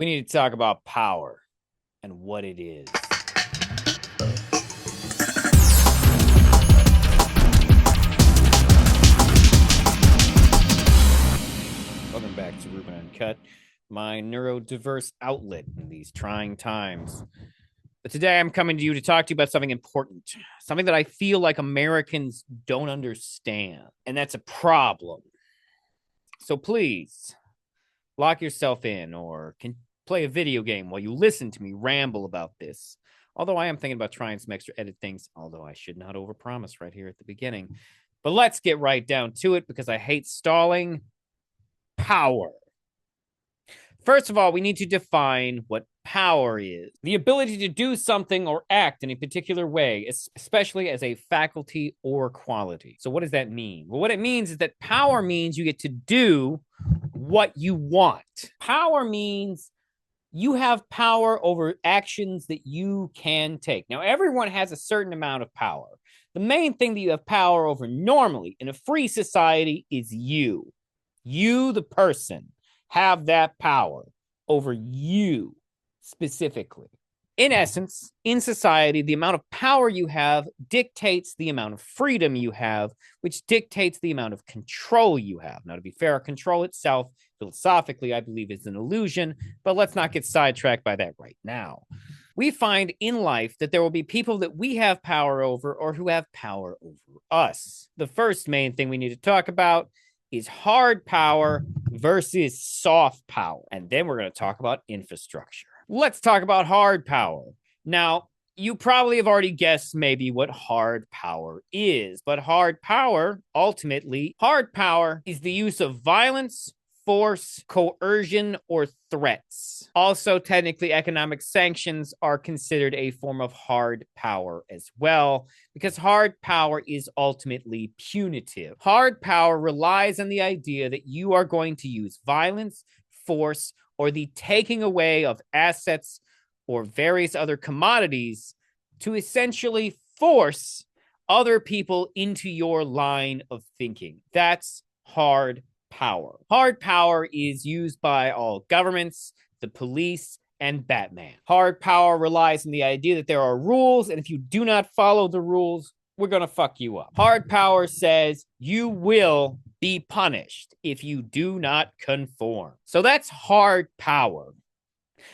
We need to talk about power and what it is. Welcome back to Ruben Uncut, my neurodiverse outlet in these trying times. But today I'm coming to you to talk to you about something important, something that I feel like Americans don't understand, and that's a problem. So please lock yourself in or can play a video game while you listen to me ramble about this. Although I am thinking about trying some extra edit things, although I should not overpromise right here at the beginning. But let's get right down to it because I hate stalling. Power. First of all, we need to define what power is. The ability to do something or act in a particular way, especially as a faculty or quality. So what does that mean? Well, what it means is that power means you get to do what you want. Power means you have power over actions that you can take. Now, everyone has a certain amount of power. The main thing that you have power over normally in a free society is you. You, the person, have that power over you specifically. In essence, in society, the amount of power you have dictates the amount of freedom you have, which dictates the amount of control you have. Now, to be fair, control itself, philosophically, I believe is an illusion, but let's not get sidetracked by that right now. We find in life that there will be people that we have power over or who have power over us. The first main thing we need to talk about is hard power versus soft power. And then we're going to talk about infrastructure. Let's talk about hard power. Now, you probably have already guessed maybe what hard power is, but hard power is the use of violence, force, coercion, or threats. Also, technically, economic sanctions are considered a form of hard power as well, because hard power is ultimately punitive. Hard power relies on the idea that you are going to use violence, force, or the taking away of assets or various other commodities to essentially force other people into your line of thinking. That's hard power. Hard power is used by all governments, the police, and Batman. Hard power relies on the idea that there are rules, and if you do not follow the rules, we're going to fuck you up. Hard power says you will be punished if you do not conform. So that's hard power.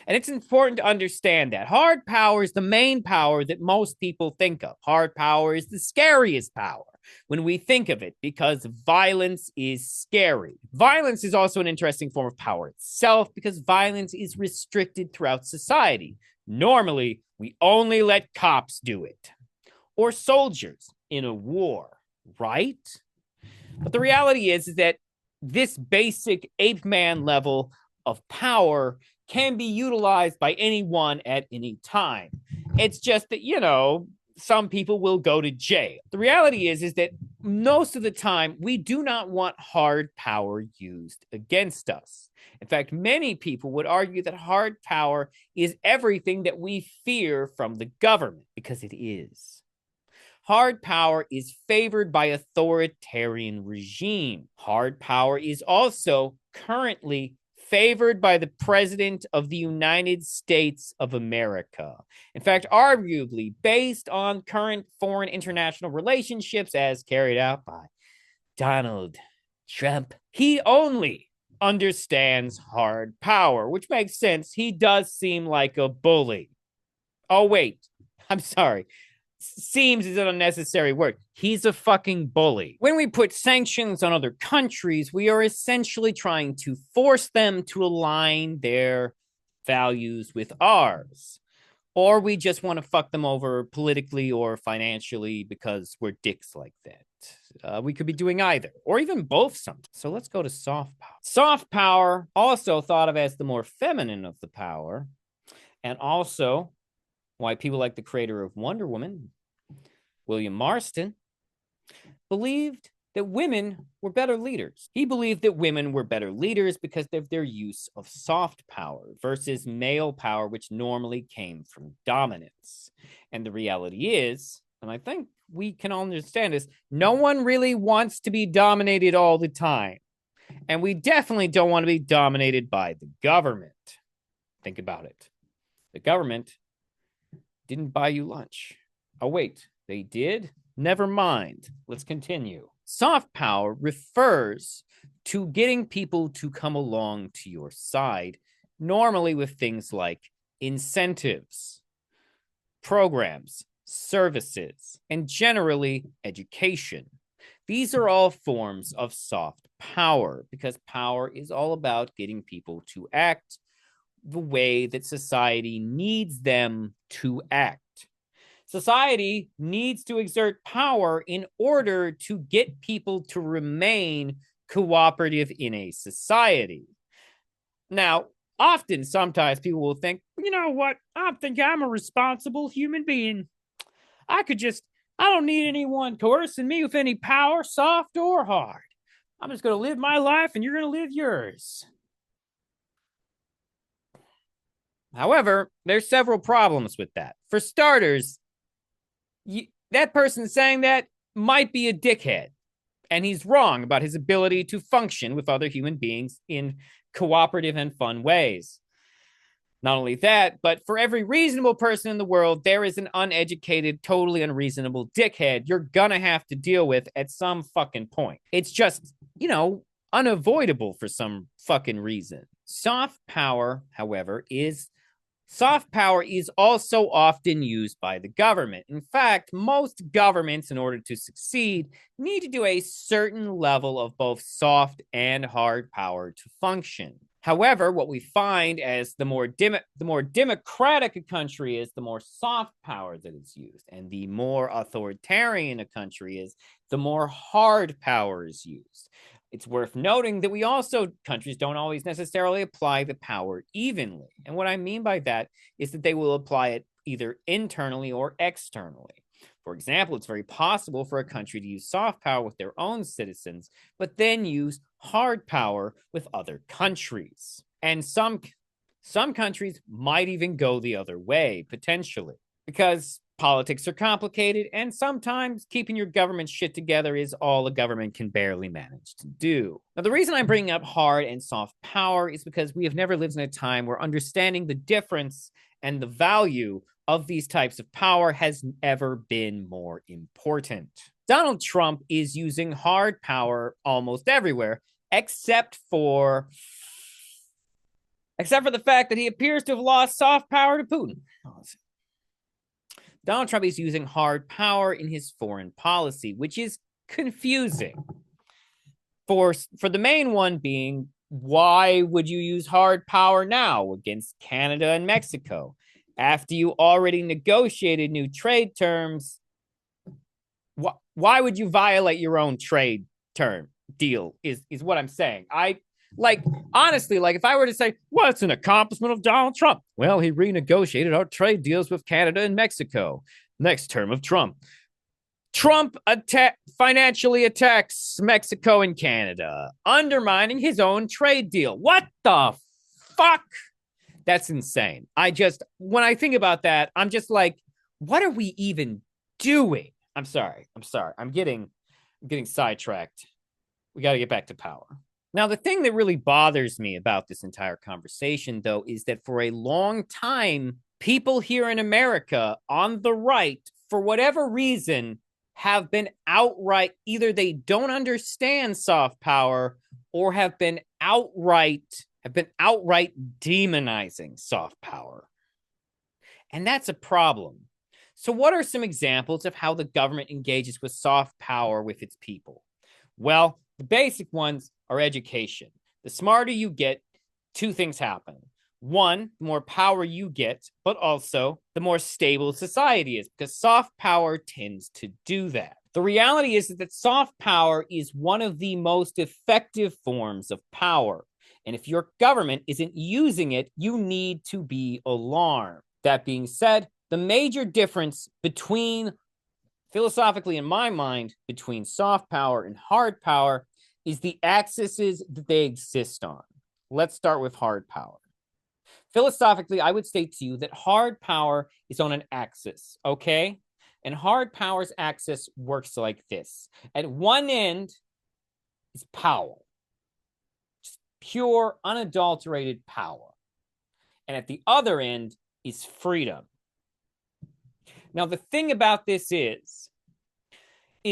And it's important to understand that hard power is the main power that most people think of. Hard power is the scariest power when we think of it because violence is scary. Violence is also an interesting form of power itself because violence is restricted throughout society. Normally, we only let cops do it or soldiers in a war, right? But the reality is that this basic ape man level of power can be utilized by anyone at any time. It's just that, some people will go to jail. The reality is that most of the time, we do not want hard power used against us. In fact, many people would argue that hard power is everything that we fear from the government, because it is. Hard power is favored by authoritarian regime. Hard power is also currently favored by the President of the United States of America. In fact, arguably, based on current foreign international relationships as carried out by Donald Trump, he only understands hard power, which makes sense. He does seem like a bully. Oh, wait, I'm sorry. Seems is an unnecessary word. He's a fucking bully. When we put sanctions on other countries, we are essentially trying to force them to align their values with ours. Or we just want to fuck them over politically or financially because we're dicks like that. We could be doing either, or even both sometimes. So let's go to soft power. Soft power, also thought of as the more feminine of the power, and also why people like the creator of Wonder Woman, William Marston, believed that women were better leaders. He believed that women were better leaders because of their use of soft power versus male power, which normally came from dominance. And the reality is, and I think we can all understand this, no one really wants to be dominated all the time. And we definitely don't want to be dominated by the government. Think about it. The government didn't buy you lunch. Oh, wait, they did? Never mind. Let's continue. Soft power refers to getting people to come along to your side, normally with things like incentives, programs, services, and generally education. These are all forms of soft power because power is all about getting people to act the way that society needs them to act. Society needs to exert power in order to get people to remain cooperative in a society. Now, sometimes people will think, you know what? I think I'm a responsible human being. I don't need anyone coercing me with any power, soft or hard. I'm just going to live my life and you're going to live yours. However, there's several problems with that. For starters, that person saying that might be a dickhead, and he's wrong about his ability to function with other human beings in cooperative and fun ways. Not only that, but for every reasonable person in the world, there is an uneducated, totally unreasonable dickhead you're gonna have to deal with at some fucking point. It's just, unavoidable for some fucking reason. Soft power, however, is also often used by the government. In fact, most governments, in order to succeed, need to do a certain level of both soft and hard power to function. However, what we find as the more democratic a country is, the more soft power that is used, and the more authoritarian a country is, the more hard power is used. It's worth noting that countries don't always necessarily apply the power evenly. And what I mean by that is that they will apply it either internally or externally. For example, it's very possible for a country to use soft power with their own citizens, but then use hard power with other countries. And some countries might even go the other way, potentially, because politics are complicated, and sometimes keeping your government shit together is all a government can barely manage to do. Now, the reason I'm bringing up hard and soft power is because we have never lived in a time where understanding the difference and the value of these types of power has ever been more important. Donald Trump is using hard power almost everywhere, except for the fact that he appears to have lost soft power to Putin. Donald Trump is using hard power in his foreign policy, which is confusing. For the main one being, why would you use hard power now against Canada and Mexico? After you already negotiated new trade terms, why would you violate your own trade term deal is what I'm saying. Honestly, if I were to say, what's an accomplishment of Donald Trump? Well, he renegotiated our trade deals with Canada and Mexico. Next term of Trump. Trump financially attacks Mexico and Canada, undermining his own trade deal. What the fuck? That's insane. When I think about that, I'm just like, what are we even doing? I'm sorry. I'm getting sidetracked. We got to get back to power. Now, the thing that really bothers me about this entire conversation, though, is that for a long time, people here in America on the right, for whatever reason, have been outright, either they don't understand soft power or have been outright demonizing soft power. And that's a problem. So what are some examples of how the government engages with soft power with its people? Well, the basic ones are education. The smarter you get, two things happen. One, the more power you get, but also the more stable society is, because soft power tends to do that. The reality is that soft power is one of the most effective forms of power. And if your government isn't using it, you need to be alarmed. That being said, the major difference philosophically in my mind, between soft power and hard power is the axes that they exist on. Let's start with hard power. Philosophically, I would state to you that hard power is on an axis, okay? And hard power's axis works like this. At one end is power. Just pure, unadulterated power. and at the other end is freedom. Now, the thing about this is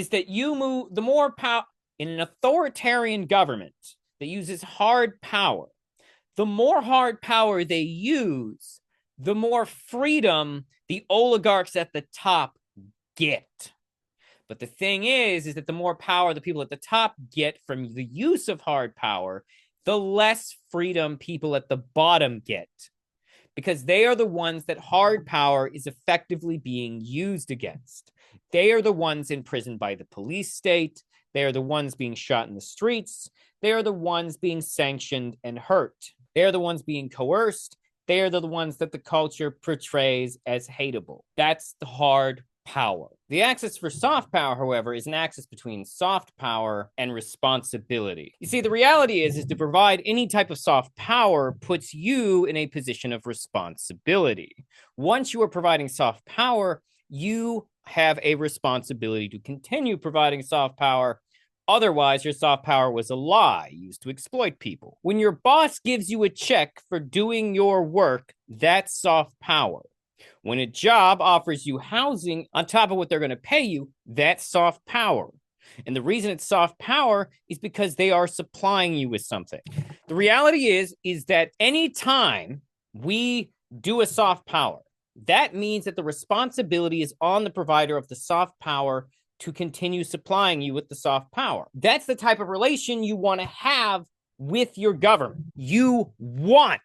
that you move the more power in an authoritarian government that uses hard power. The more hard power they use, the more freedom the oligarchs at the top get. But the thing is that the more power the people at the top get from the use of hard power, the less freedom people at the bottom get. Because they are the ones that hard power is effectively being used against. They are the ones imprisoned by the police state. They are the ones being shot in the streets. They are the ones being sanctioned and hurt. They are the ones being coerced. They are the ones that the culture portrays as hateable. That's the hard power. The axis for soft power, however, is an axis between soft power and responsibility. You see, the reality is to provide any type of soft power puts you in a position of responsibility. Once you are providing soft power, you have a responsibility to continue providing soft power. Otherwise, your soft power was a lie used to exploit people. When your boss gives you a check for doing your work, that's soft power. When a job offers you housing on top of what they're going to pay you, that's soft power. And the reason it's soft power is because they are supplying you with something. The reality is that anytime we do a soft power, that means that the responsibility is on the provider of the soft power to continue supplying you with the soft power. That's the type of relation you want to have with your government. You want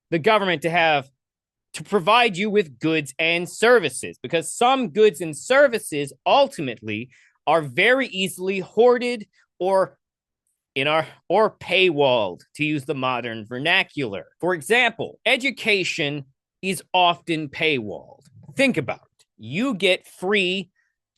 the government to provide you with goods and services, because some goods and services ultimately are very easily hoarded or paywalled, to use the modern vernacular. For example, education is often paywalled. Think about it. You get free,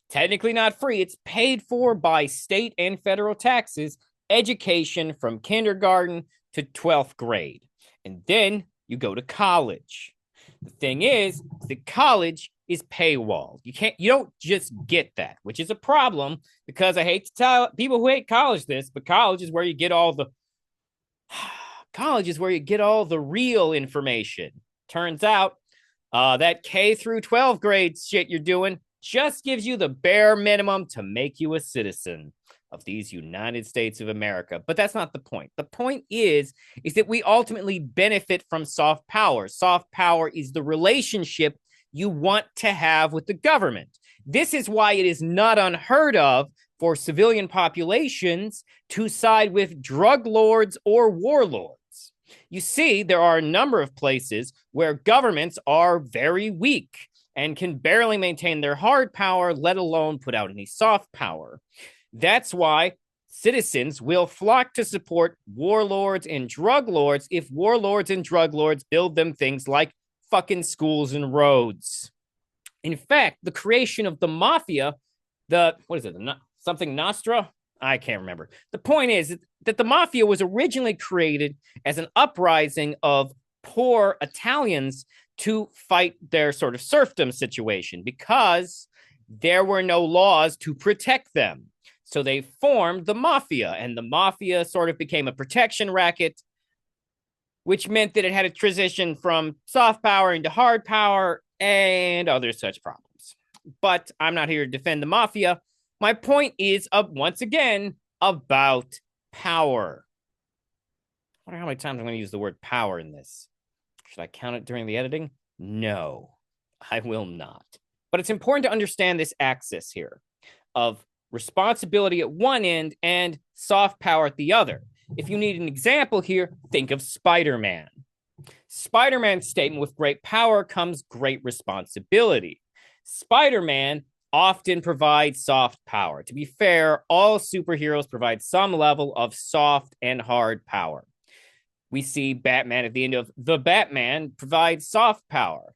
technically not free, it's paid for by state and federal taxes, education from kindergarten to 12th grade. And then you go to college. The thing is that college is paywalled. You don't just get that, which is a problem, because I hate to tell people who hate college this, but college is where you get all the real information. Turns out that K through 12 grade shit you're doing just gives you the bare minimum to make you a citizen of these United States of America. But that's not the point. The point is that we ultimately benefit from soft power. Soft power is the relationship you want to have with the government. This is why it is not unheard of for civilian populations to side with drug lords or warlords. You see, there are a number of places where governments are very weak and can barely maintain their hard power, let alone put out any soft power. That's why citizens will flock to support warlords and drug lords if warlords and drug lords build them things like fucking schools and roads. In fact, the creation of the mafia, something Nostra? I can't remember. The point is that the mafia was originally created as an uprising of poor Italians to fight their sort of serfdom situation because there were no laws to protect them. So they formed the mafia, and the mafia sort of became a protection racket, which meant that it had a transition from soft power into hard power and other such problems. But I'm not here to defend the mafia. My point is, once again, about power. I wonder how many times I'm going to use the word power in this. Should I count it during the editing? No, I will not. But it's important to understand this axis here of responsibility at one end and soft power at the other. If you need an example here, think of Spider-Man. Spider-Man's statement, with great power comes great responsibility. Spider-Man often provides soft power. To be fair, all superheroes provide some level of soft and hard power. We see Batman at the end of The Batman provides soft power.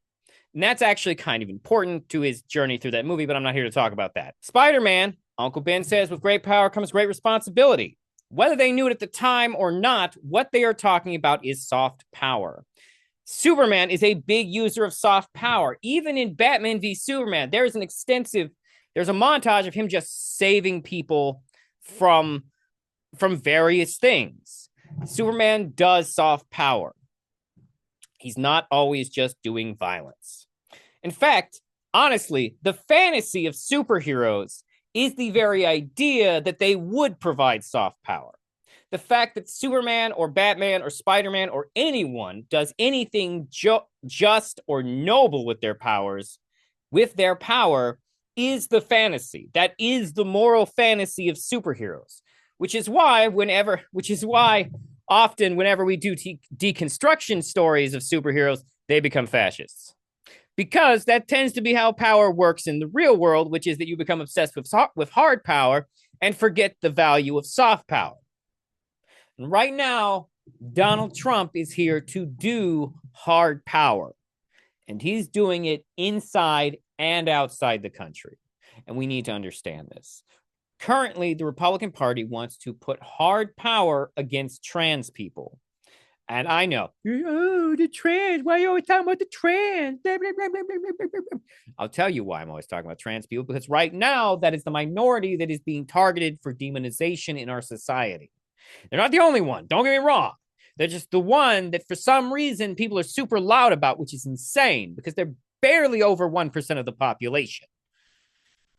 And that's actually kind of important to his journey through that movie, but I'm not here to talk about that. Spider-Man, Uncle Ben says, with great power comes great responsibility. Whether they knew it at the time or not, what they are talking about is soft power. Superman is a big user of soft power. Even in Batman v Superman, there's a montage of him just saving people from various things. Superman does soft power. He's not always just doing violence. In fact, honestly, the fantasy of superheroes is the very idea that they would provide soft power. The fact that Superman or Batman or Spider-Man or anyone does anything just or noble with their powers, is the fantasy. That is the moral fantasy of superheroes, which is why often whenever we do deconstruction stories of superheroes, they become fascists. Because that tends to be how power works in the real world, which is that you become obsessed with hard power and forget the value of soft power. And right now, Donald Trump is here to do hard power, and he's doing it inside and outside the country. And we need to understand this. Currently, the Republican Party wants to put hard power against trans people. And I know, oh, the trans, why are you always talking about the trans? I'll tell you why I'm always talking about trans people, because right now, that is the minority that is being targeted for demonization in our society. They're not the only one, don't get me wrong. They're just the one that for some reason people are super loud about, which is insane because they're barely over 1% of the population.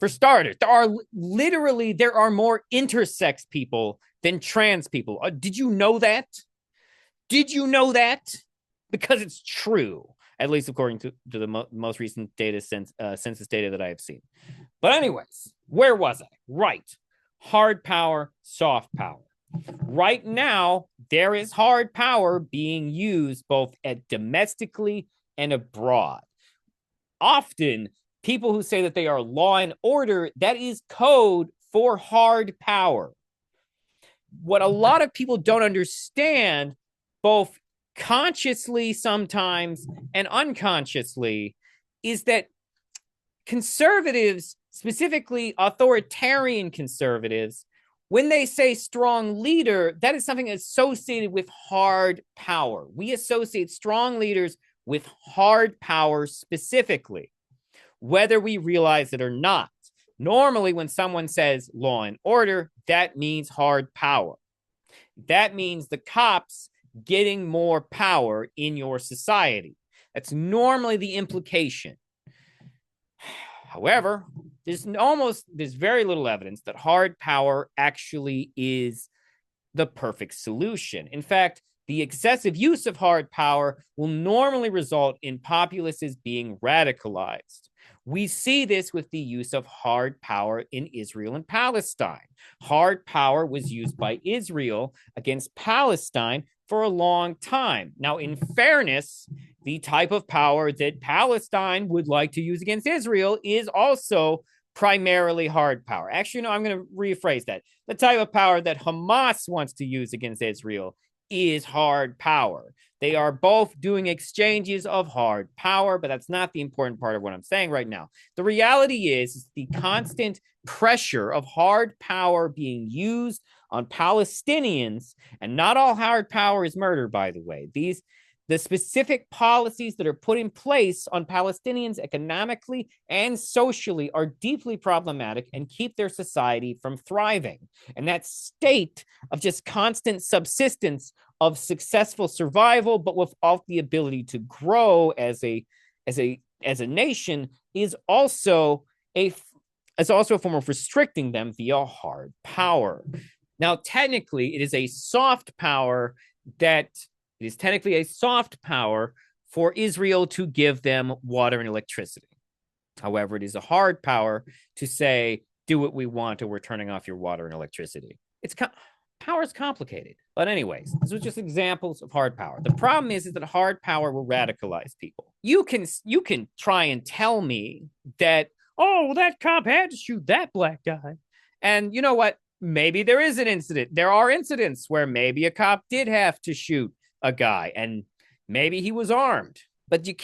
For starters, there are more intersex people than trans people. Did you know that? Did you know that? Because it's true, at least according to the most recent data census data that I have seen. But anyways, where was I? Right. Hard power, soft power. Right now, there is hard power being used both domestically and abroad. Often, people who say that they are law and order, that is code for hard power. What a lot of people don't understand, both consciously sometimes and unconsciously, is that conservatives, specifically authoritarian conservatives, when they say strong leader, that is something associated with hard power. We associate strong leaders with hard power specifically, whether we realize it or not. Normally, when someone says law and order, that means hard power. That means the cops getting more power in your society. That's normally the implication. However, there's very little evidence that hard power actually is the perfect solution. In fact, the excessive use of hard power will normally result in populaces being radicalized. We see this with the use of hard power in Israel and Palestine. Hard power was used by Israel against Palestine for a long time. Now, in fairness, the type of power that Palestine would like to use against Israel is also primarily hard power. Actually, no, I'm going to rephrase that. The type of power that Hamas wants to use against Israel is hard power. They are both doing exchanges of hard power, but that's not the important part of what I'm saying right now. The reality is the constant pressure of hard power being used on Palestinians, and not all hard power is murder, by the way. The specific policies that are put in place on Palestinians economically and socially are deeply problematic and keep their society from thriving. And that state of just constant subsistence of successful survival, but without the ability to grow as a nation, is also a form of restricting them via hard power. Now, technically, it is a soft power for Israel to give them water and electricity. However, it is a hard power to say, do what we want or we're turning off your water and electricity. Power is complicated. But anyways, this was just examples of hard power. The problem is that hard power will radicalize people. You can try and tell me that, oh, well, that cop had to shoot that black guy. And you know what? Maybe there is an incident. There are incidents where maybe a cop did have to shoot a guy and maybe he was armed. But you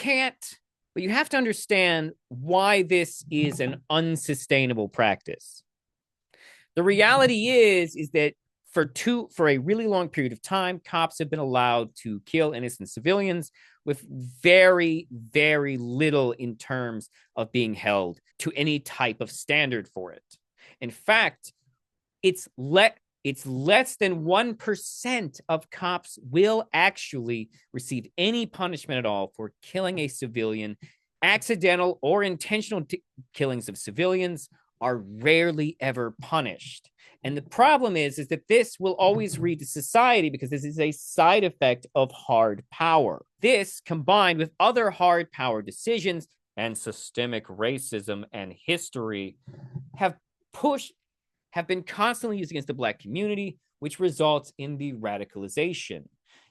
have to understand why this is an unsustainable practice. The reality is that for a really long period of time, cops have been allowed to kill innocent civilians with very, very little in terms of being held to any type of standard for it. In fact, it's less than 1% of cops will actually receive any punishment at all for killing a civilian. Accidental or intentional killings of civilians are rarely ever punished. And the problem is that this will always lead to society because this is a side effect of hard power. This, combined with other hard power decisions and systemic racism and history, have been constantly used against the Black community, which results in the radicalization.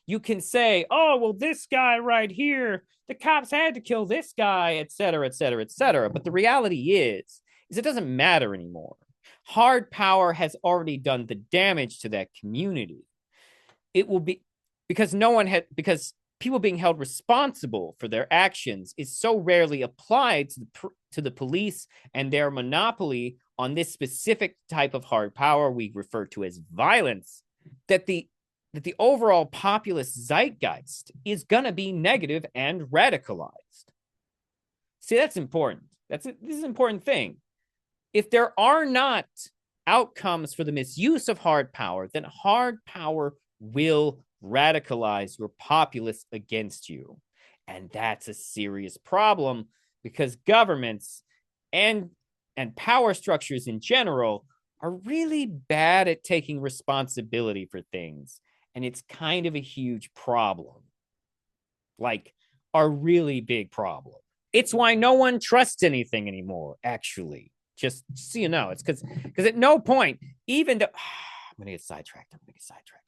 You can say, oh, well, this guy right here, the cops had to kill this guy, et cetera, et cetera, et cetera. But the reality is it doesn't matter anymore. Hard power has already done the damage to that community. It will be because people being held responsible for their actions is so rarely applied to the police and their monopoly on this specific type of hard power we refer to as violence, that the overall populist zeitgeist is going to be negative and radicalized. See, that's important. This is an important thing. If there are not outcomes for the misuse of hard power, then hard power will radicalize your populace against you. And that's a serious problem because governments and power structures in general are really bad at taking responsibility for things. And it's kind of a huge problem. Like a really big problem. It's why no one trusts anything anymore, actually. Just so you know, it's because at no point, even though I'm gonna get sidetracked.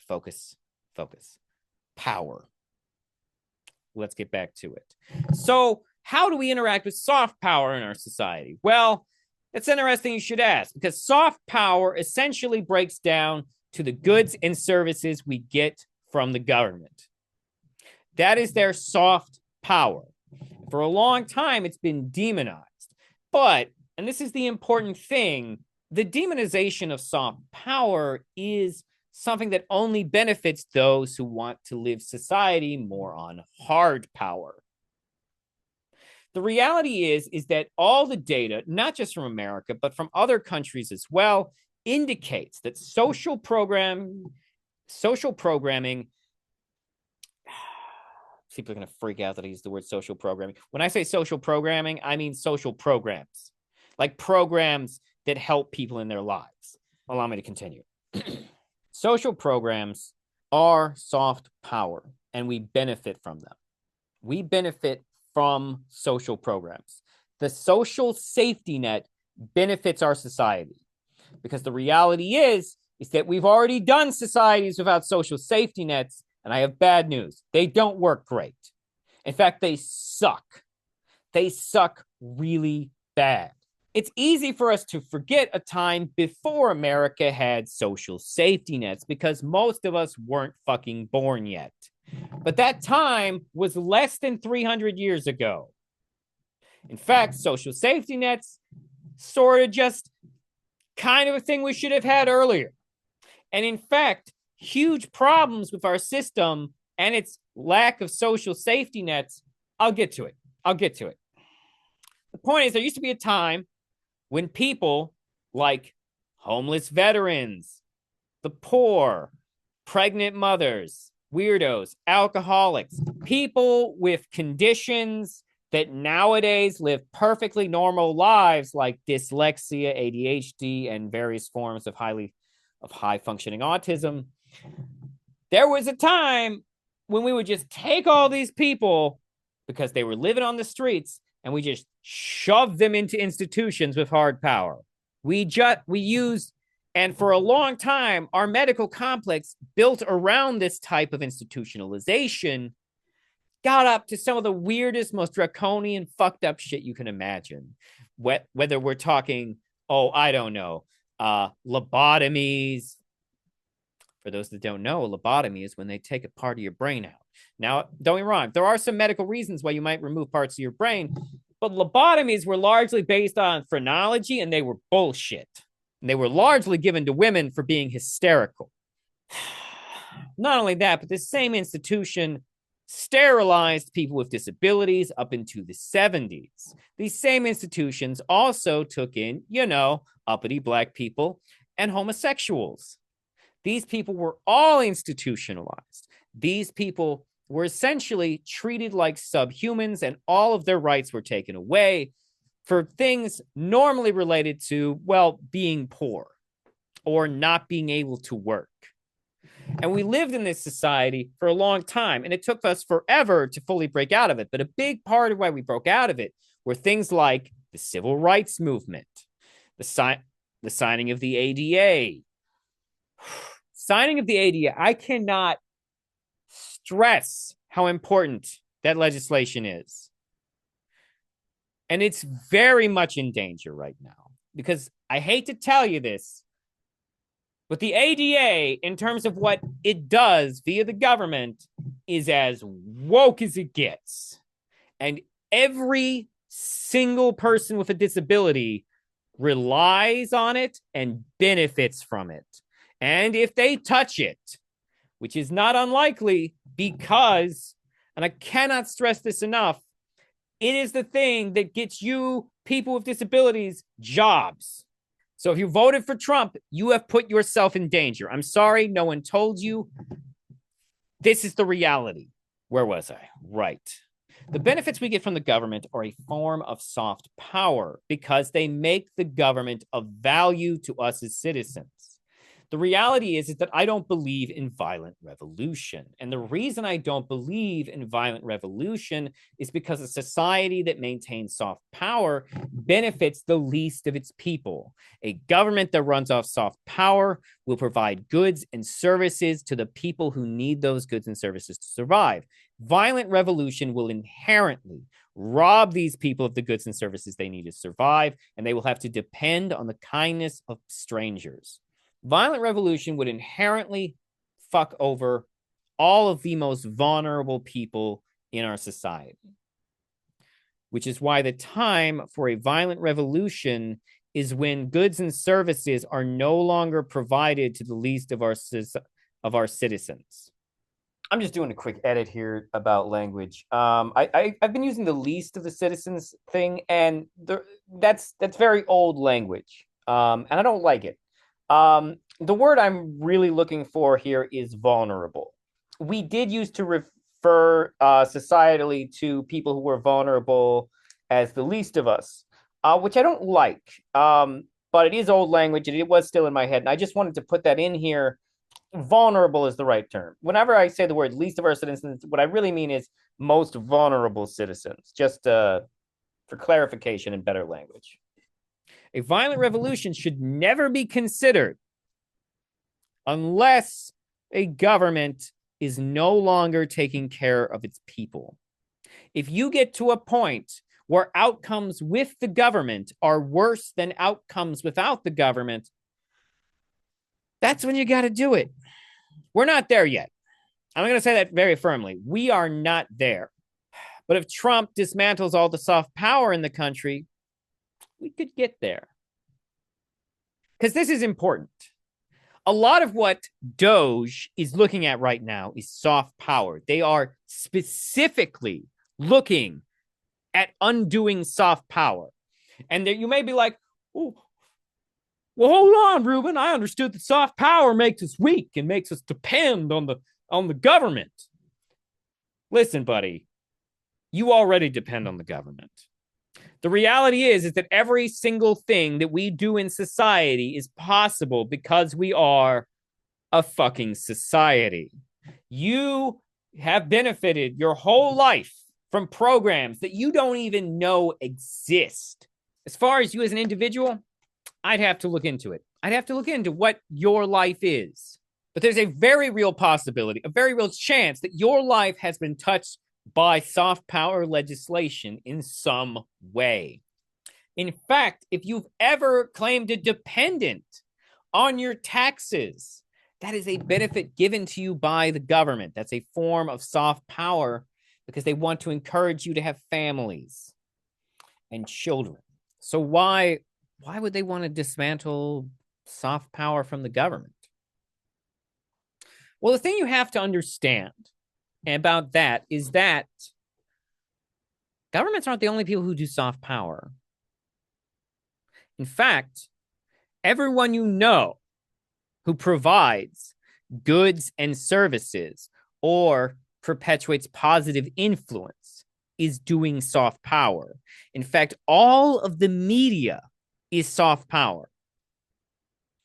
Focus. Power. Let's get back to it. So, how do we interact with soft power in our society? Well, it's interesting you should ask, because soft power essentially breaks down to the goods and services we get from the government. That is their soft power. For a long time, it's been demonized. But, and this is the important thing, the demonization of soft power is something that only benefits those who want to live society more on hard power. The reality is that all the data, not just from America, but from other countries as well, indicates that social programming, people are going to freak out that I use the word social programming. When I say social programming, I mean social programs, like programs that help people in their lives. Allow me to continue. Social programs are soft power, and we benefit from them. We benefit from social programs. The social safety net benefits our society because the reality is that we've already done societies without social safety nets, and I have bad news. They don't work great. In fact, they suck. They suck really bad. It's easy for us to forget a time before America had social safety nets because most of us weren't fucking born yet. But that time was less than 300 years ago. In fact, social safety nets sort of just kind of a thing we should have had earlier. And in fact, huge problems with our system and its lack of social safety nets. I'll get to it. The point is, there used to be a time when people like homeless veterans, the poor, pregnant mothers, weirdos, alcoholics, people with conditions that nowadays live perfectly normal lives like dyslexia, ADHD, and various forms of high functioning autism. There was a time when we would just take all these people because they were living on the streets and we just shoved them into institutions with hard power. We used, and for a long time, our medical complex built around this type of institutionalization got up to some of the weirdest, most draconian, fucked up shit you can imagine. Whether we're talking, I don't know, lobotomies. For those that don't know, a lobotomy is when they take a part of your brain out. Now, don't get me wrong, there are some medical reasons why you might remove parts of your brain, but lobotomies were largely based on phrenology, and they were bullshit. And they were largely given to women for being hysterical. Not only that, but this same institution sterilized people with disabilities up into the 70s. These same institutions also took in, uppity Black people and homosexuals. These people were all institutionalized. These people were essentially treated like subhumans, and all of their rights were taken away for things normally related to, well, being poor or not being able to work. And we lived in this society for a long time, and it took us forever to fully break out of it. But a big part of why we broke out of it were things like the civil rights movement, the signing of the ADA. Signing of the ADA, I cannot stress how important that legislation is. And it's very much in danger right now because I hate to tell you this, but the ADA, in terms of what it does via the government, is as woke as it gets. And every single person with a disability relies on it and benefits from it. And if they touch it, which is not unlikely because, and I cannot stress this enough, it is the thing that gets you, people with disabilities, jobs. So if you voted for Trump, you have put yourself in danger. I'm sorry, no one told you. This is the reality. Where was I? Right. The benefits we get from the government are a form of soft power because they make the government of value to us as citizens. The reality is that I don't believe in violent revolution. And the reason I don't believe in violent revolution is because a society that maintains soft power benefits the least of its people. A government that runs off soft power will provide goods and services to the people who need those goods and services to survive. Violent revolution will inherently rob these people of the goods and services they need to survive, and they will have to depend on the kindness of strangers. Violent revolution would inherently fuck over all of the most vulnerable people in our society, which is why the time for a violent revolution is when goods and services are no longer provided to the least of our citizens. I'm just doing a quick edit here about language. I've been using the least of the citizens thing, and that's very old language, and I don't like it. The word I'm really looking for here is vulnerable. We did used to refer societally to people who were vulnerable as the least of us, which I don't like. But it is old language and it was still in my head. And I just wanted to put that in here. Vulnerable is the right term. Whenever I say the word least of our citizens, what I really mean is most vulnerable citizens, just for clarification and better language. A violent revolution should never be considered unless a government is no longer taking care of its people. If you get to a point where outcomes with the government are worse than outcomes without the government, that's when you got to do it. We're not there yet. I'm going to say that very firmly. We are not there. But if Trump dismantles all the soft power in the country, we could get there. Because this is important. A lot of what Doge is looking at right now is soft power. They are specifically looking at undoing soft power. And there, you may be like, oh, well, hold on, Ruben. I understood that soft power makes us weak and makes us depend on the government. Listen, buddy, you already depend on the government. The reality is that every single thing that we do in society is possible because we are a fucking society. You have benefited your whole life from programs that you don't even know exist. As far as you as an individual, I'd have to look into it. I'd have to look into what your life is. But there's a very real possibility, a very real chance that your life has been touched by soft power legislation in some way. In fact, if you've ever claimed a dependent on your taxes, that is a benefit given to you by the government. That's a form of soft power because they want to encourage you to have families and children. So why would they want to dismantle soft power from the government? Well, the thing you have to understand about that is that governments aren't the only people who do soft power. In fact, everyone you know who provides goods and services or perpetuates positive influence is doing soft power. In fact, all of the media is soft power,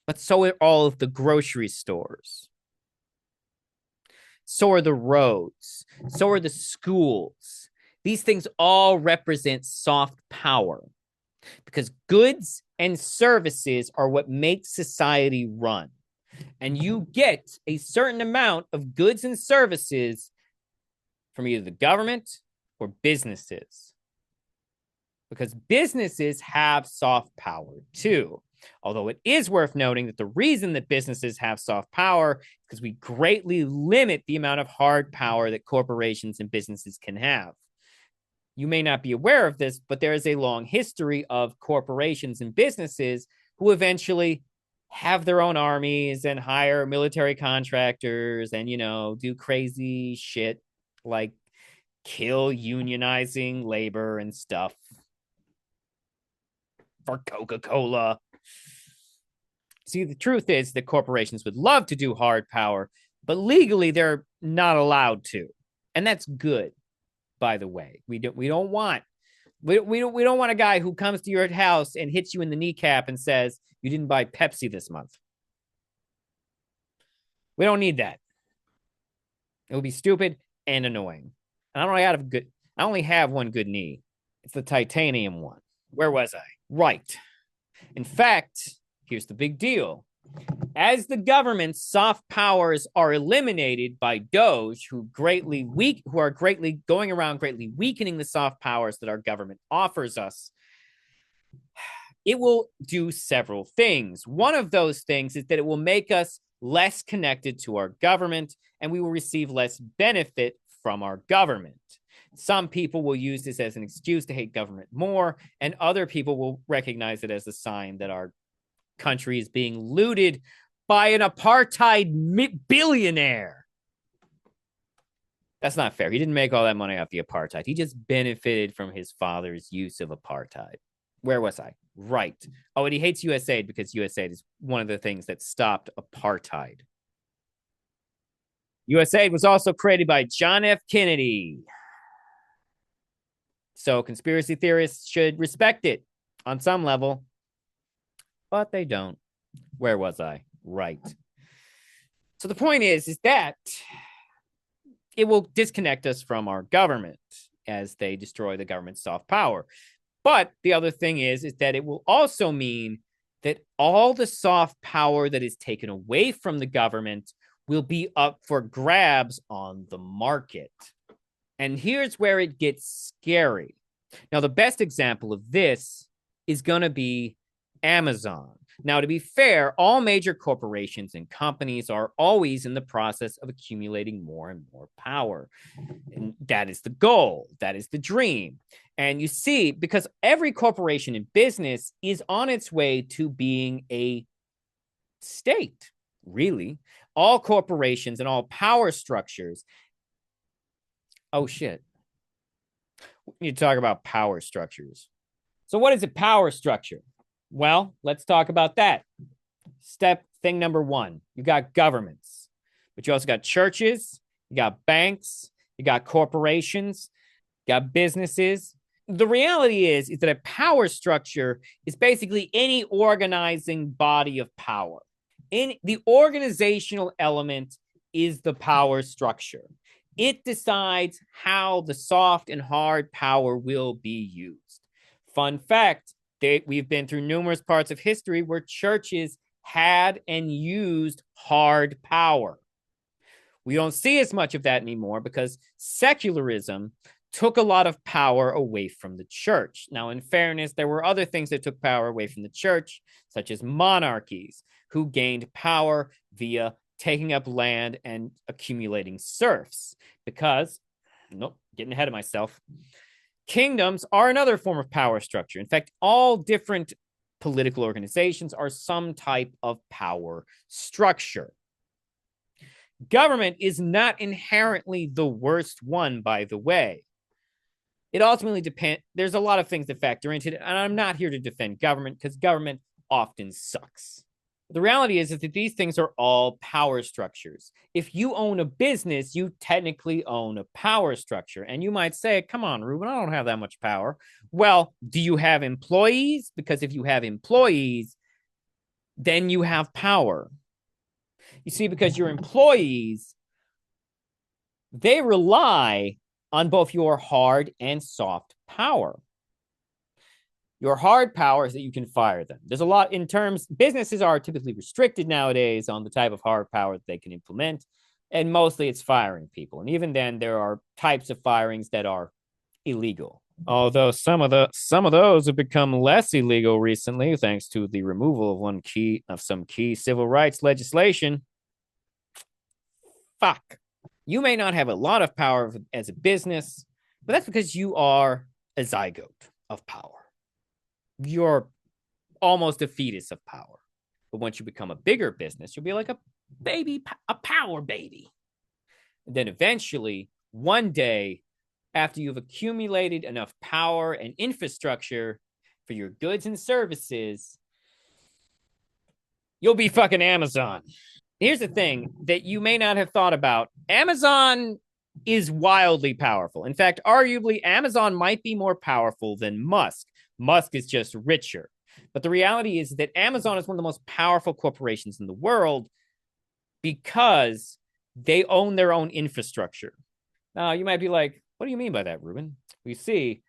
but so are all of the grocery stores. So are the roads. So are the schools. These things all represent soft power because goods and services are what makes society run. And you get a certain amount of goods and services from either the government or businesses. Because businesses have soft power too. Although it is worth noting that the reason that businesses have soft power is because we greatly limit the amount of hard power that corporations and businesses can have. You may not be aware of this, but there is a long history of corporations and businesses who eventually have their own armies and hire military contractors and, do crazy shit like kill unionizing labor and stuff for Coca-Cola. See, the truth is that corporations would love to do hard power, but legally they're not allowed to. And that's good, by the way. We don't want a guy who comes to your house and hits you in the kneecap and says, you didn't buy Pepsi this month. We don't need that. It would be stupid and annoying. And I only have one good knee. It's the titanium one. Where was I? Right. In fact, here's the big deal. As the government's soft powers are eliminated by Doge, who are greatly going around greatly weakening the soft powers that our government offers us, it will do several things. One of those things is that it will make us less connected to our government, and we will receive less benefit from our government. Some people will use this as an excuse to hate government more, and other people will recognize it as a sign that our country is being looted by an apartheid billionaire. That's not fair. He didn't make all that money off the apartheid. He just benefited from his father's use of apartheid. Where was I? Right. Oh, and he hates USAID because USAID is one of the things that stopped apartheid. USAID was also created by John F. Kennedy. So conspiracy theorists should respect it on some level, but they don't. Where was I? Right. So the point is that it will disconnect us from our government as they destroy the government's soft power. But the other thing is that it will also mean that all the soft power that is taken away from the government will be up for grabs on the market. And here's where it gets scary. Now, the best example of this is going to be Amazon. Now, to be fair, all major corporations and companies are always in the process of accumulating more and more power. And that is the goal. That is the dream. And you see, because every corporation and business is on its way to being a state, really. All corporations and all power structures. Oh, shit. We need to talk about power structures. So what is a power structure? Well, let's talk about that. Thing number one, you got governments, but you also got churches, you got banks, you got corporations, you got businesses. The reality is that a power structure is basically any organizing body of power. In the organizational element is the power structure. It decides how the soft and hard power will be used. Fun fact, we've been through numerous parts of history where churches had and used hard power. We don't see as much of that anymore because secularism took a lot of power away from the church. Now, in fairness, there were other things that took power away from the church, such as monarchies, who gained power via taking up land and accumulating serfs. Because, getting ahead of myself, kingdoms are another form of power structure. In fact, all different political organizations are some type of power structure. Government is not inherently the worst one, by the way. It ultimately depends. There's a lot of things that factor into it, and I'm not here to defend government because government often sucks. The reality is that these things are all power structures. If you own a business, you technically own a power structure. And you might say, come on, Ruben, I don't have that much power. Well, do you have employees? Because if you have employees, then you have power. You see, because your employees, they rely on both your hard and soft power. Your hard power is that you can fire them. There's a lot in terms, businesses are typically restricted nowadays on the type of hard power that they can implement. And mostly it's firing people. And even then, there are types of firings that are illegal. Although some of those have become less illegal recently, thanks to the removal of some key civil rights legislation. Fuck. You may not have a lot of power as a business, but that's because you are a zygote of power. You're almost a fetus of power. But once you become a bigger business, you'll be like a baby, a power baby. And then eventually, one day, after you've accumulated enough power and infrastructure for your goods and services, you'll be fucking Amazon. Here's the thing that you may not have thought about. Amazon is wildly powerful. In fact, arguably, Amazon might be more powerful than Musk. Musk is just richer. But the reality is that Amazon is one of the most powerful corporations in the world because they own their own infrastructure. Now, you might be like, what do you mean by that, Ruben? We see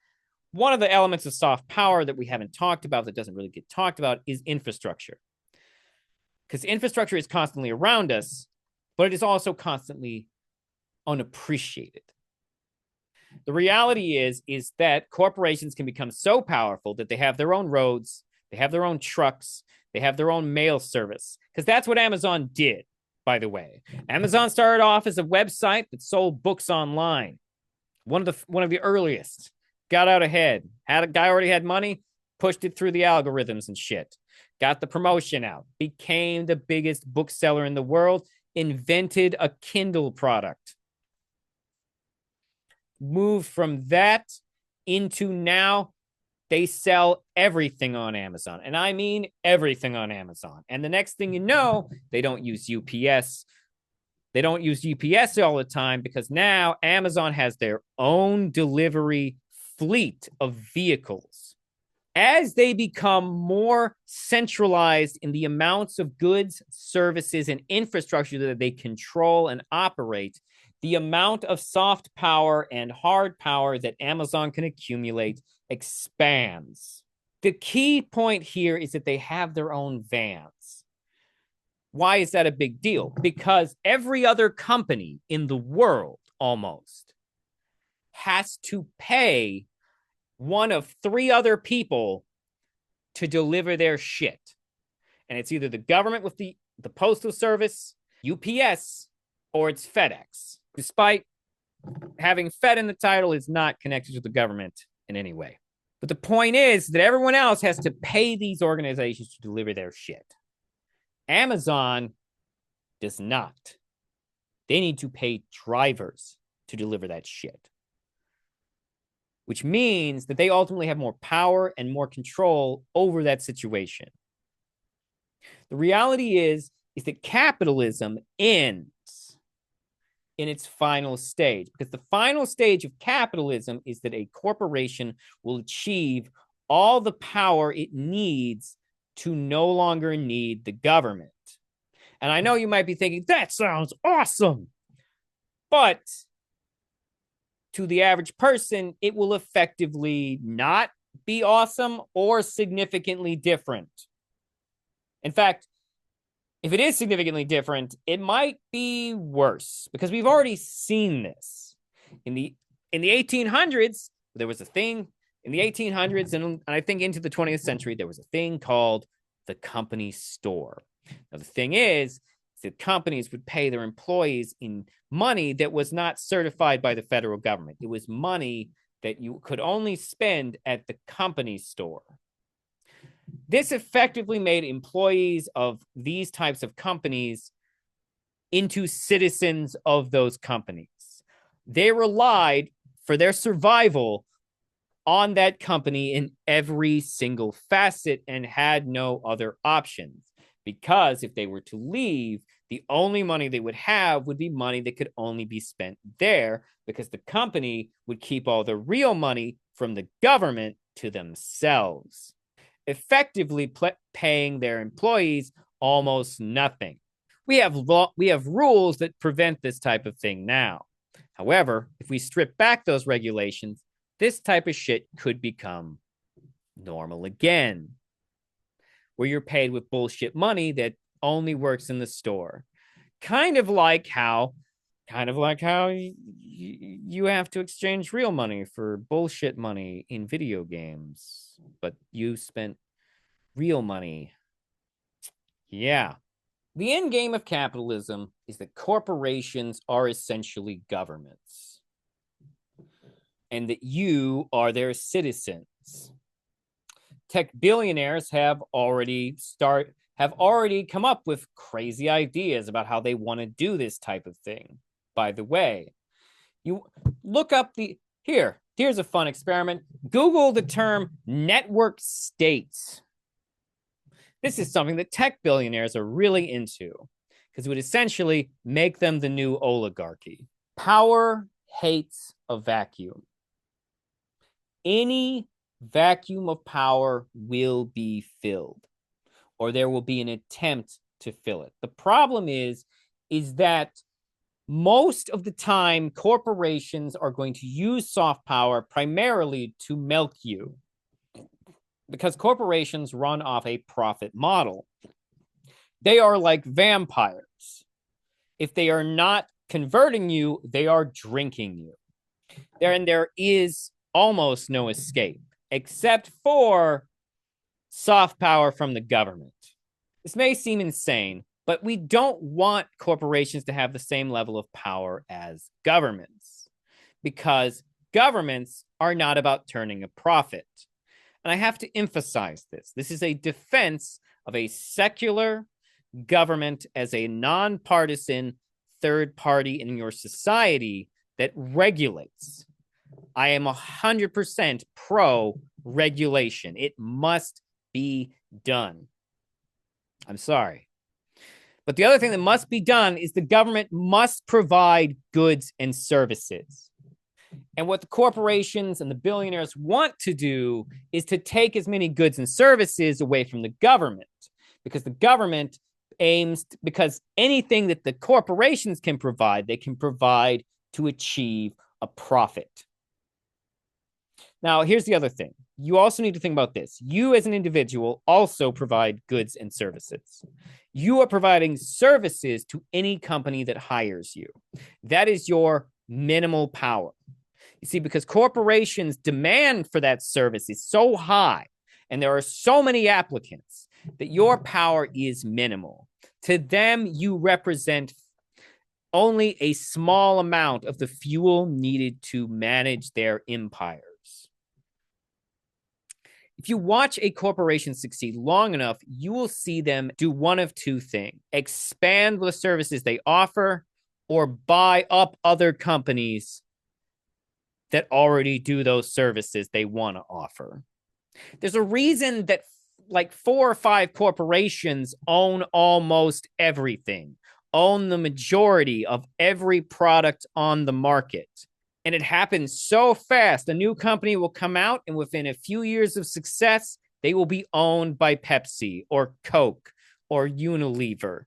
one of the elements of soft power that we haven't talked about, that doesn't really get talked about, is infrastructure. Because infrastructure is constantly around us, but it is also constantly unappreciated. The reality is that corporations can become so powerful that they have their own roads, they have their own trucks, they have their own mail service. Because that's what Amazon did, by the way. Amazon started off as a website that sold books online. One of the earliest. Got out ahead. Had a guy already had money, pushed it through the algorithms and shit. Got the promotion out. Became the biggest bookseller in the world. Invented a Kindle product. Moved from that into now they sell everything on Amazon. And I mean everything on Amazon. And the next thing you know, they don't use UPS. They don't use UPS all the time because now Amazon has their own delivery fleet of vehicles. As they become more centralized in the amounts of goods, services, and infrastructure that they control and operate, the amount of soft power and hard power that Amazon can accumulate expands. The key point here is that they have their own vans. Why is that a big deal? Because every other company in the world almost has to pay one of three other people to deliver their shit. And it's either the government with the postal service, UPS, or it's FedEx. Despite having Fed in the title, is not connected to the government in any way. But the point is that everyone else has to pay these organizations to deliver their shit. Amazon does not. They need to pay drivers to deliver that shit. Which means that they ultimately have more power and more control over that situation. The reality is that capitalism ends in its final stage, because the final stage of capitalism is that a corporation will achieve all the power it needs to no longer need the government. And I know you might be thinking, that sounds awesome. But to the average person, it will effectively not be awesome or significantly different. In fact, if it is significantly different, it might be worse, because we've already seen this. In the 1800s, there was a thing. In the 1800s, and I think into the 20th century, there was a thing called the company store. Now, the thing is that companies would pay their employees in money that was not certified by the federal government. It was money that you could only spend at the company store. This effectively made employees of these types of companies into citizens of those companies. They relied for their survival on that company in every single facet and had no other options, because if they were to leave, the only money they would have would be money that could only be spent there because the company would keep all the real money from the government to themselves, effectively paying their employees almost nothing. We have rules that prevent this type of thing now. However, if we strip back those regulations, this type of shit could become normal again, where you're paid with bullshit money that only works in the store. Kind of like how you have to exchange real money for bullshit money in video games, but you spent real money. Yeah. The end game of capitalism is that corporations are essentially governments and that you are their citizens. Tech billionaires have already come up with crazy ideas about how they want to do this type of thing. By the way, you look up here's a fun experiment. Google the term network states. This is something that tech billionaires are really into because it would essentially make them the new oligarchy. Power hates a vacuum. Any vacuum of power will be filled, or there will be an attempt to fill it. The problem is that most of the time, corporations are going to use soft power primarily to milk you, because corporations run off a profit model. They are like vampires. If they are not converting you, they are drinking you. There is almost no escape, except for soft power from the government. This may seem insane, but we don't want corporations to have the same level of power as governments, because governments are not about turning a profit. And I have to emphasize this. This is a defense of a secular government as a nonpartisan third party in your society that regulates. I am 100% pro regulation. It must be done. I'm sorry. But the other thing that must be done is the government must provide goods and services. And what the corporations and the billionaires want to do is to take as many goods and services away from the government, because the government because anything that the corporations can provide, they can provide to achieve a profit. Now, here's the other thing. You also need to think about this. You as an individual also provide goods and services. You are providing services to any company that hires you. That is your minimal power. You see, because corporations' demand for that service is so high and there are so many applicants that your power is minimal. To them, you represent only a small amount of the fuel needed to manage their empires. If you watch a corporation succeed long enough, you will see them do one of two things: expand the services they offer or buy up other companies that already do those services they want to offer. There's a reason that like 4 or 5 corporations own almost everything, own the majority of every product on the market. And it happens so fast. A new company will come out, and within a few years of success, they will be owned by Pepsi or Coke or Unilever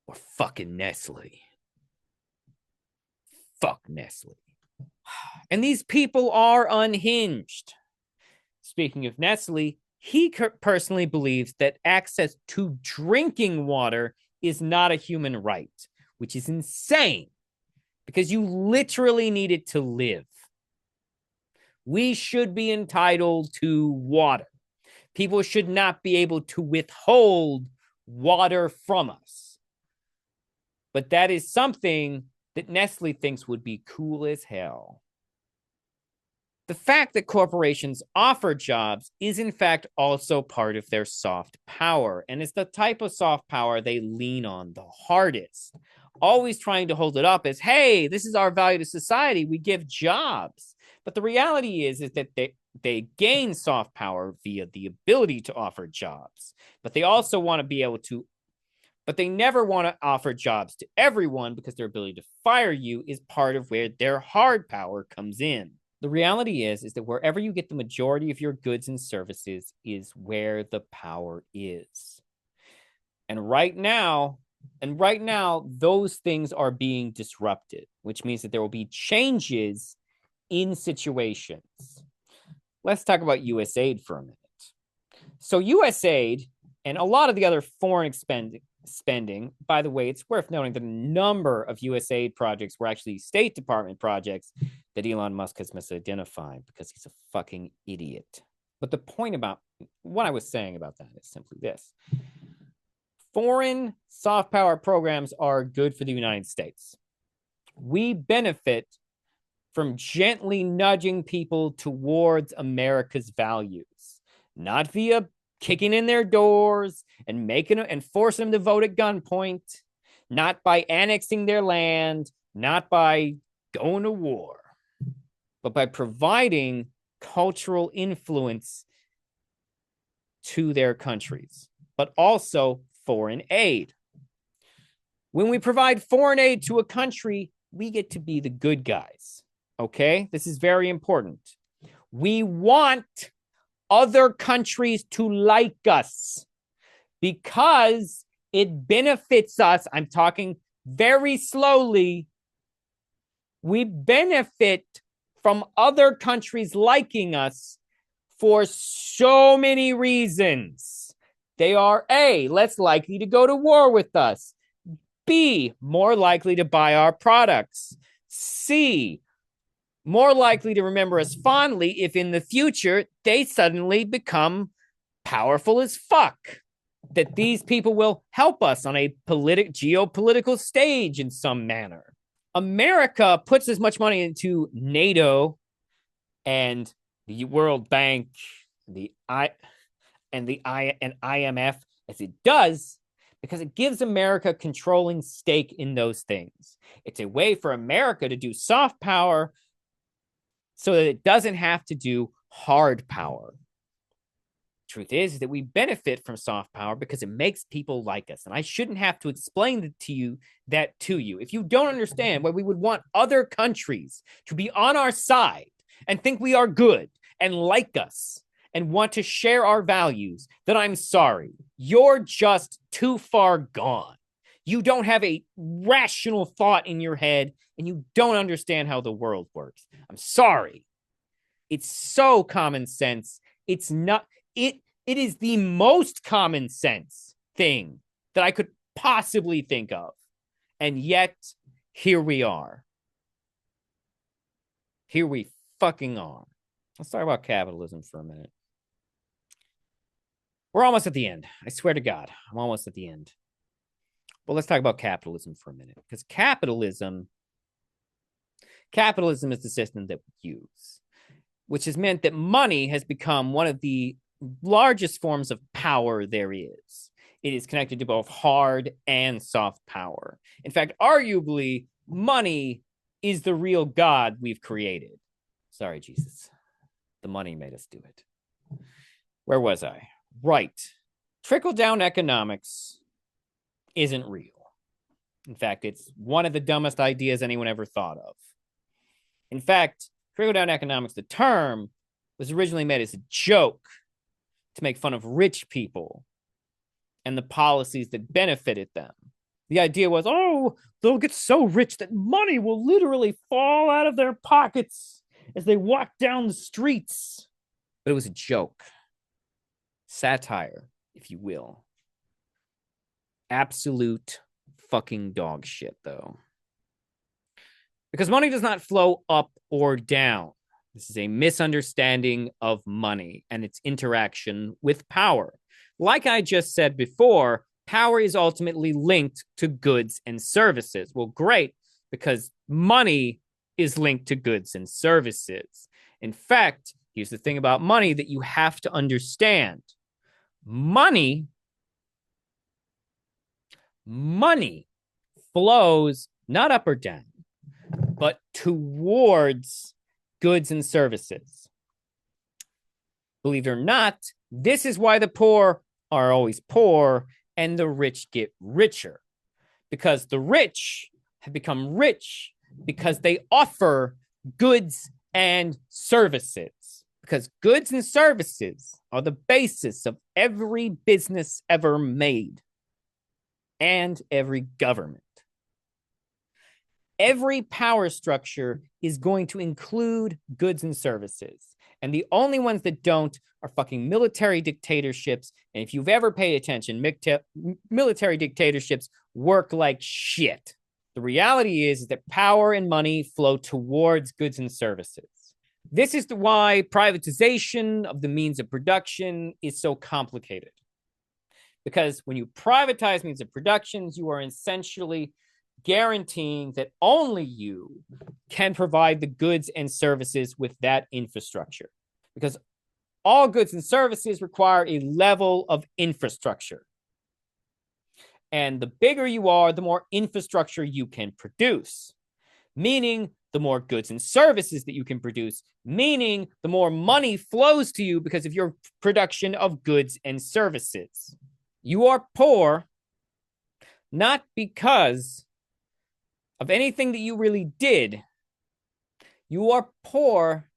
or fucking Nestle. Fuck Nestle. And these people are unhinged. Speaking of Nestle, he personally believes that access to drinking water is not a human right, which is insane because you literally need it to live. We should be entitled to water. People should not be able to withhold water from us. But that is something that Nestle thinks would be cool as hell. The fact that corporations offer jobs is in fact also part of their soft power, and it's the type of soft power they lean on the hardest, always trying to hold it up as, hey, this is our value to society, we give jobs. But the reality is that they gain soft power via the ability to offer jobs, but they also want to be able to, but they never want to offer jobs to everyone because their ability to fire you is part of where their hard power comes in. The reality is that wherever you get the majority of your goods and services is where the power is. And right now, those things are being disrupted, which means that there will be changes in situations. Let's talk about USAID for a minute. So USAID and a lot of the other foreign spending, by the way, it's worth noting that a number of USAID projects were actually State Department projects that Elon Musk has misidentified because he's a fucking idiot. But the point about what I was saying about that is simply this. Foreign soft power programs are good for the United States. We benefit from gently nudging people towards America's values, not via kicking in their doors and forcing them to vote at gunpoint, not by annexing their land, not by going to war, but by providing cultural influence to their countries, but also foreign aid. When we provide foreign aid to a country, we get to be the good guys. Okay? This is very important. We want other countries to like us because it benefits us. I'm talking very slowly. We benefit from other countries liking us for so many reasons. They are A, less likely to go to war with us. B, more likely to buy our products. C, more likely to remember us fondly if in the future they suddenly become powerful as fuck. That these people will help us on a geopolitical stage in some manner. America puts as much money into NATO and the World Bank, the IMF as it does because it gives America controlling stake in those things. It's a way for America to do soft power so that it doesn't have to do hard power. Truth is that we benefit from soft power because it makes people like us. And I shouldn't have to explain that to you. If you don't understand why we would want other countries to be on our side and think we are good and like us and want to share our values, then I'm sorry. You're just too far gone. You don't have a rational thought in your head and you don't understand how the world works. I'm sorry. It's so common sense. It's not, it is the most common sense thing that I could possibly think of. And yet, here we are. Here we fucking are. Let's talk about capitalism for a minute. We're almost at the end. I swear to God, I'm almost at the end. But let's talk about capitalism for a minute. Because capitalism is the system that we use, which has meant that money has become one of the largest forms of power there is. It is connected to both hard and soft power. In fact, arguably, money is the real God we've created. Sorry, Jesus. The money made us do it. Where was I? Right. Trickle-down economics isn't real. In fact, it's one of the dumbest ideas anyone ever thought of. In fact, trickle-down economics, the term, was originally made as a joke to make fun of rich people and the policies that benefited them. The idea was, oh, they'll get so rich that money will literally fall out of their pockets as they walk down the streets. But it was a joke. Satire, if you will. Absolute fucking dog shit, though. Because money does not flow up or down. This is a misunderstanding of money and its interaction with power. Like I just said before, power is ultimately linked to goods and services. Well, great, because money is linked to goods and services. In fact, here's the thing about money that you have to understand. Money flows not up or down, but towards goods and services. Believe it or not, this is why the poor are always poor and the rich get richer. Because the rich have become rich because they offer goods and services. Because goods and services are the basis of every business ever made and every government. Every power structure is going to include goods and services. And the only ones that don't are fucking military dictatorships. And if you've ever paid attention, military dictatorships work like shit. The reality is that power and money flow towards goods and services. This is why privatization of the means of production is so complicated. Because when you privatize means of productions, you are essentially guaranteeing that only you can provide the goods and services with that infrastructure. Because all goods and services require a level of infrastructure. And the bigger you are, the more infrastructure you can produce. Meaning the more goods and services that you can produce. Meaning the more money flows to you because of your production of goods and services. You are poor not because of anything that you really did. You are poor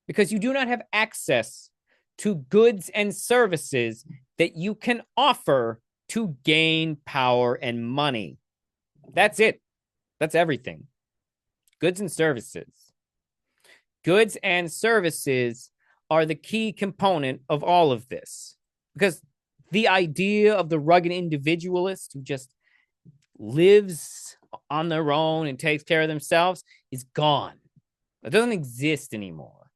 because you do not have access to goods and services that you can offer to gain power and money. That's it. That's everything. Goods and services. Goods and services are the key component of all of this. Because the idea of the rugged individualist who just lives on their own and takes care of themselves is gone. It doesn't exist anymore.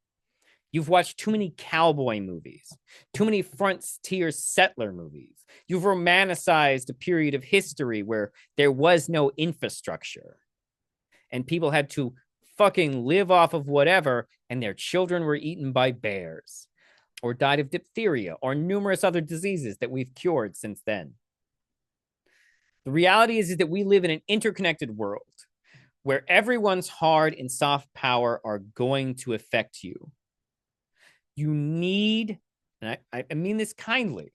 You've watched too many cowboy movies, too many frontier settler movies. You've romanticized a period of history where there was no infrastructure and people had to fucking live off of whatever, and their children were eaten by bears or died of diphtheria or numerous other diseases that we've cured since then. The reality is that we live in an interconnected world where everyone's hard and soft power are going to affect you. You need, and I mean this kindly,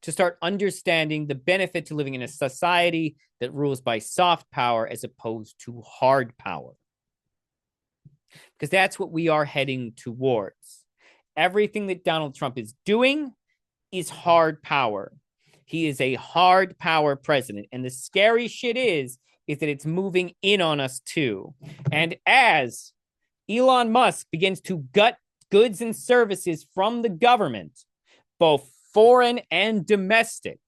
to start understanding the benefit to living in a society that rules by soft power as opposed to hard power. Because that's what we are heading towards. Everything that Donald Trump is doing is hard power. He is a hard power president. And the scary shit is that it's moving in on us too. And as Elon Musk begins to gut goods and services from the government, both foreign and domestic,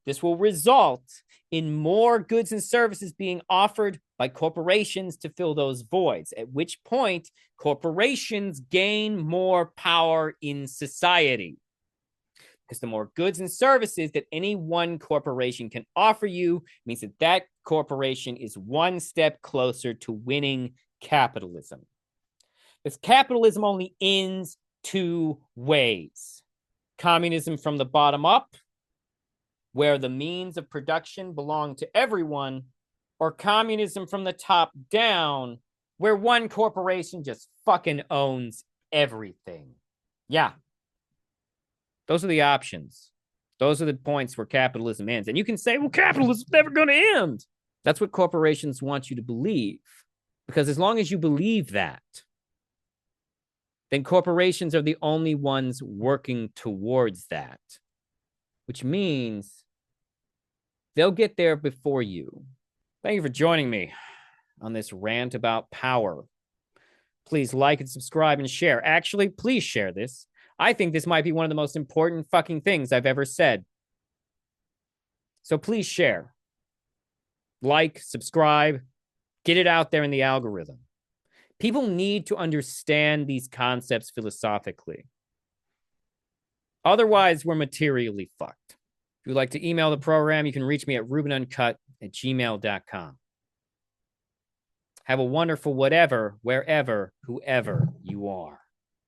this will result in more goods and services being offered by corporations to fill those voids, at which point corporations gain more power in society. Because the more goods and services that any one corporation can offer you means that that corporation is one step closer to winning capitalism. Because capitalism only ends two ways. Communism from the bottom up, where the means of production belong to everyone, or communism from the top down, where one corporation just fucking owns everything. Yeah. Those are the options. Those are the points where capitalism ends. And you can say, well, capitalism's never going to end. That's what corporations want you to believe. Because as long as you believe that, then corporations are the only ones working towards that, which means they'll get there before you. Thank you for joining me on this rant about power. Please like and subscribe and share. Actually, please share this. I think this might be one of the most important fucking things I've ever said. So please share. Like, subscribe, get it out there in the algorithm. People need to understand these concepts philosophically. Otherwise, we're materially fucked. If you'd like to email the program, you can reach me at rubenuncut@gmail.com. Have a wonderful whatever, wherever, whoever you are.